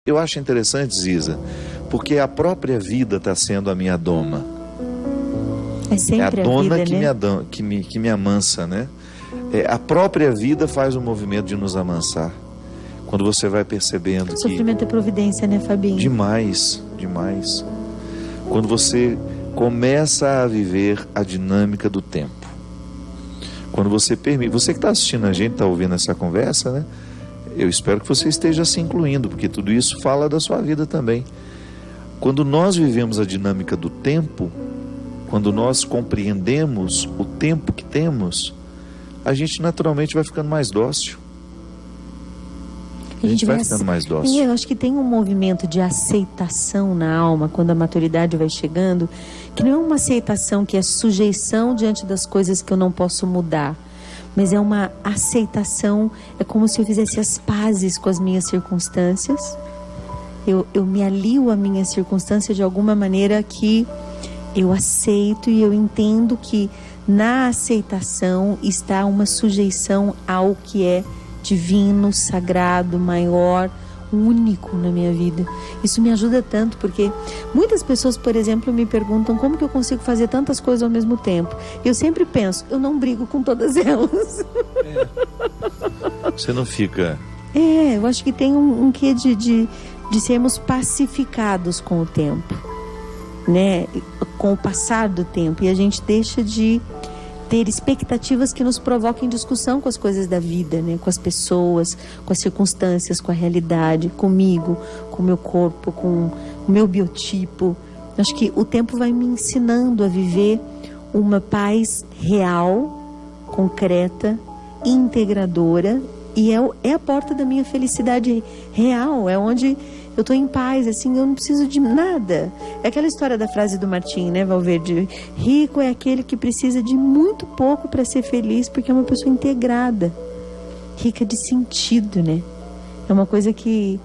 Eu acho interessante, Ziza, porque a própria vida está sendo a minha doma. É sempre a dona vida, que, né? que me amansa, né? A própria vida faz o movimento de nos amansar. Quando você vai percebendo O sofrimento é providência, né, Fabinho? Demais, demais. Quando você começa a viver a dinâmica do tempo. Quando você permite... Você que está assistindo a gente, está ouvindo essa conversa, né? Eu espero que você esteja se incluindo, porque tudo isso fala da sua vida também. Quando nós vivemos a dinâmica do tempo, quando nós compreendemos o tempo que temos, a gente naturalmente vai ficando mais dócil. A gente vai ficando mais dócil. E eu acho que tem um movimento de aceitação na alma, quando a maturidade vai chegando, que não é uma aceitação que é sujeição diante das coisas que eu não posso mudar, mas é uma aceitação, é como se eu fizesse as pazes com as minhas circunstâncias. Eu me alio à minha circunstância de alguma maneira que eu aceito e eu entendo que na aceitação está uma sujeição ao que é divino, sagrado, maior, único na minha vida. Isso me ajuda tanto, porque muitas pessoas, por exemplo, me perguntam como que eu consigo fazer tantas coisas ao mesmo tempo. Eu sempre penso, eu não brigo com todas elas. Você não fica... Eu acho que tem um quê de sermos pacificados com o tempo, né? Com o passar do tempo, e a gente deixa de ter expectativas que nos provoquem discussão com as coisas da vida, né? Com as pessoas, com as circunstâncias, com a realidade, comigo, com o meu corpo, com o meu biotipo. Acho que o tempo vai me ensinando a viver uma paz real, concreta, integradora, e é a porta da minha felicidade real, é onde eu estou em paz, assim, eu não preciso de nada. É aquela história da frase do Martim, né, Valverde? Rico é aquele que precisa de muito pouco para ser feliz, porque é uma pessoa integrada, rica de sentido, né? É uma coisa que...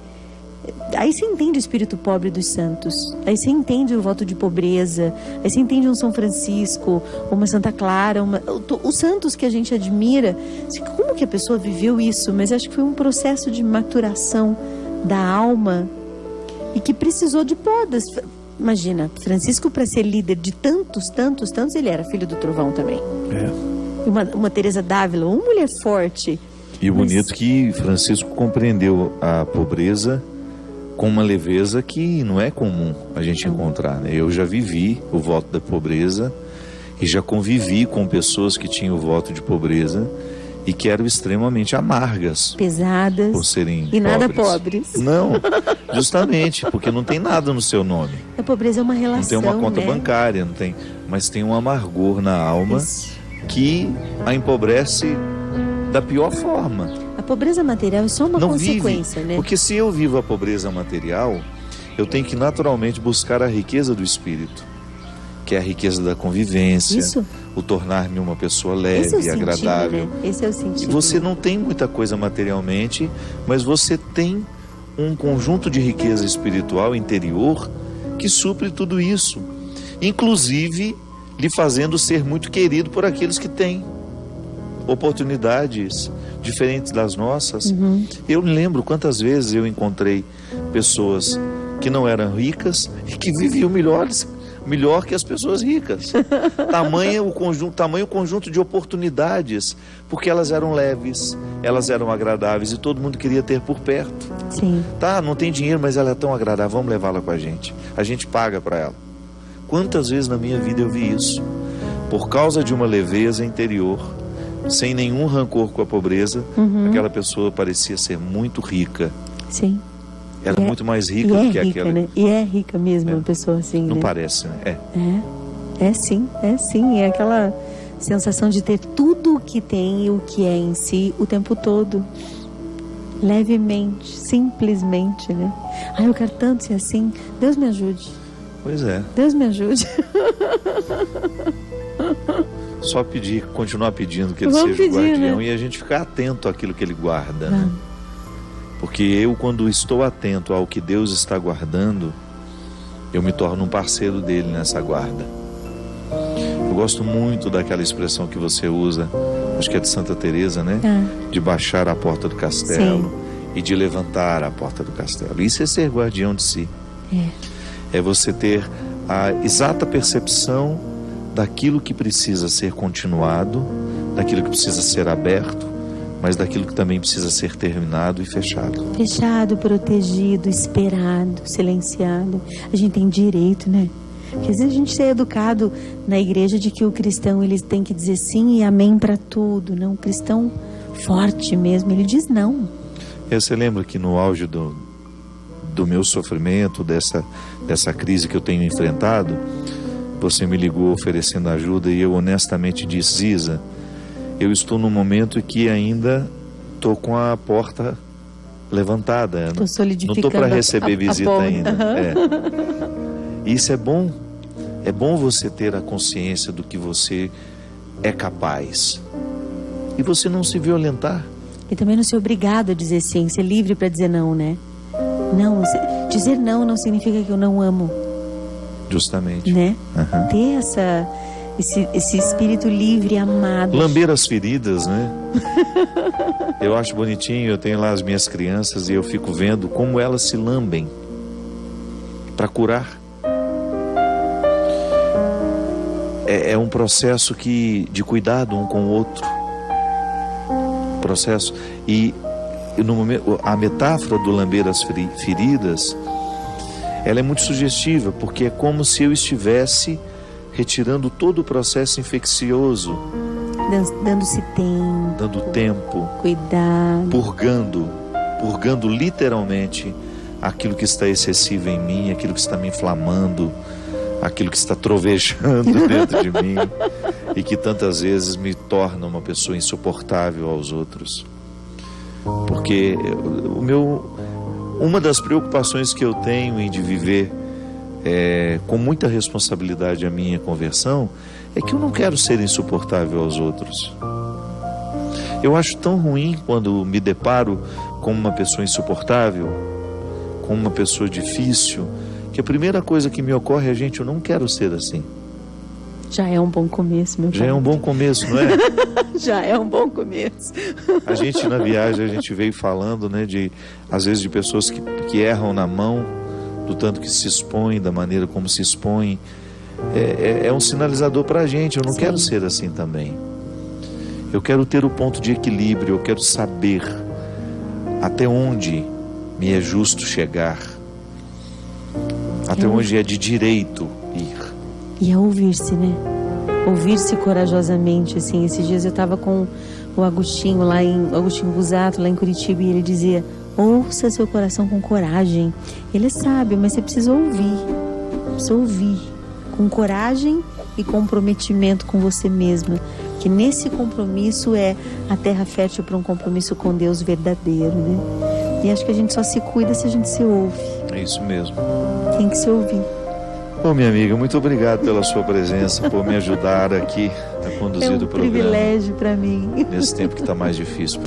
Aí você entende o espírito pobre dos santos, aí você entende o voto de pobreza, aí você entende um São Francisco, uma Santa Clara, os santos que a gente admira. Como que a pessoa viveu isso? Mas acho que foi um processo de maturação da alma e que precisou de podas. Imagina, Francisco, para ser líder de tantos, ele era filho do trovão também. Uma Teresa d'Ávila, uma mulher forte. E o bonito que Francisco compreendeu a pobreza com uma leveza que não é comum a gente encontrar, né? Eu já vivi o voto da pobreza e já convivi com pessoas que tinham o voto de pobreza e que eram extremamente amargas, pesadas, por serem e pobres. Nada pobres. Não, justamente, porque não tem nada no seu nome. A pobreza é uma relação, não tem uma conta, né? bancária, não tem, mas tem um amargor na alma. Isso. Que a empobrece da pior forma. A pobreza material é só uma consequência, né? Porque se eu vivo a pobreza material, eu tenho que naturalmente buscar a riqueza do espírito, que é a riqueza da convivência. Isso. O tornar-me uma pessoa leve e agradável. Né? Esse é o sentido. E você não tem muita coisa materialmente, mas você tem um conjunto de riqueza espiritual interior que supre tudo isso, inclusive lhe fazendo ser muito querido por aqueles que têm oportunidades diferentes das nossas. Eu lembro quantas vezes eu encontrei pessoas que não eram ricas e que viviam melhor que as pessoas ricas. Tamanho o conjunto de oportunidades, porque elas eram leves, elas eram agradáveis e todo mundo queria ter por perto. Sim. Tá, não tem dinheiro, mas ela é tão agradável, vamos levá-la com a gente paga para ela. Quantas vezes na minha vida eu vi isso? Por causa de uma leveza interior, sem nenhum rancor com a pobreza, aquela pessoa parecia ser muito rica. Sim. Era muito mais rica do que aquela. Né? E é rica mesmo, uma pessoa assim. Não né? parece, né? É sim. É aquela sensação de ter tudo o que tem e o que é em si o tempo todo. Levemente, simplesmente, né? Eu quero tanto ser assim. Deus me ajude. Pois é. Deus me ajude. Só continuar pedindo que ele seja o guardião, né? E a gente ficar atento àquilo que ele guarda, né? Porque eu, quando estou atento ao que Deus está guardando, eu me torno um parceiro dele nessa guarda. Eu gosto muito daquela expressão que você usa, acho que é de Santa Teresa, né? De baixar a porta do castelo. Sim. e de levantar a porta do castelo. Isso é ser guardião de si. É você ter a exata percepção daquilo que precisa ser continuado, daquilo que precisa ser aberto, mas daquilo que também precisa ser terminado e fechado. Fechado, protegido, esperado, silenciado. A gente tem direito, né? Porque às vezes a gente é educado na igreja de que o cristão ele tem que dizer sim e amém para tudo. Não, o cristão forte mesmo, ele diz não. Você lembra que no auge do meu sofrimento, dessa crise que eu tenho enfrentado, você me ligou oferecendo ajuda e eu honestamente disse: Ziza, eu estou num momento em que ainda estou com a porta levantada. Não estou para receber visita ainda. Isso é bom. É bom você ter a consciência do que você é capaz. E você não se violentar. E também não ser obrigado a dizer sim, ser livre para dizer não, né? Não, dizer não significa que eu não amo. Justamente. Né? Ter esse espírito livre, amado. Lamber as feridas, né? Eu acho bonitinho, eu tenho lá as minhas crianças e eu fico vendo como elas se lambem para curar. É um processo de cuidado um com o outro. Processo. E no momento, a metáfora do lamber as feridas, ela é muito sugestiva, porque é como se eu estivesse retirando todo o processo infeccioso, dando-se tempo, dando tempo, cuidado, purgando literalmente aquilo que está excessivo em mim, aquilo que está me inflamando, aquilo que está trovejando dentro de mim e que tantas vezes me torna uma pessoa insuportável aos outros. Porque uma das preocupações que eu tenho em de viver com muita responsabilidade a minha conversão é que eu não quero ser insuportável aos outros. Eu acho tão ruim quando me deparo com uma pessoa insuportável, com uma pessoa difícil, que a primeira coisa que me ocorre é: gente, eu não quero ser assim. Já é um bom começo, meu pai. Já é um bom começo, não é? Já é um bom começo. A gente na viagem, a gente veio falando, né, às vezes de pessoas que erram na mão, do tanto que se expõem, da maneira como se expõem. É um sinalizador para a gente. Eu não quero ser assim também. Eu quero ter o ponto de equilíbrio, eu quero saber até onde me é justo chegar, até onde é de direito ir. E é ouvir-se, né? Ouvir-se corajosamente, assim. Esses dias eu estava com o Agostinho Agostinho Busato, lá em Curitiba, e ele dizia: ouça seu coração com coragem. Ele é sábio, mas você precisa ouvir. Precisa ouvir com coragem e comprometimento com você mesma. Que nesse compromisso é a terra fértil para um compromisso com Deus verdadeiro, né? E acho que a gente só se cuida se a gente se ouve. É isso mesmo. Tem que se ouvir. Bom, minha amiga, muito obrigado pela sua presença, por me ajudar aqui a conduzir o programa. É um privilégio para mim. Nesse tempo que está mais difícil.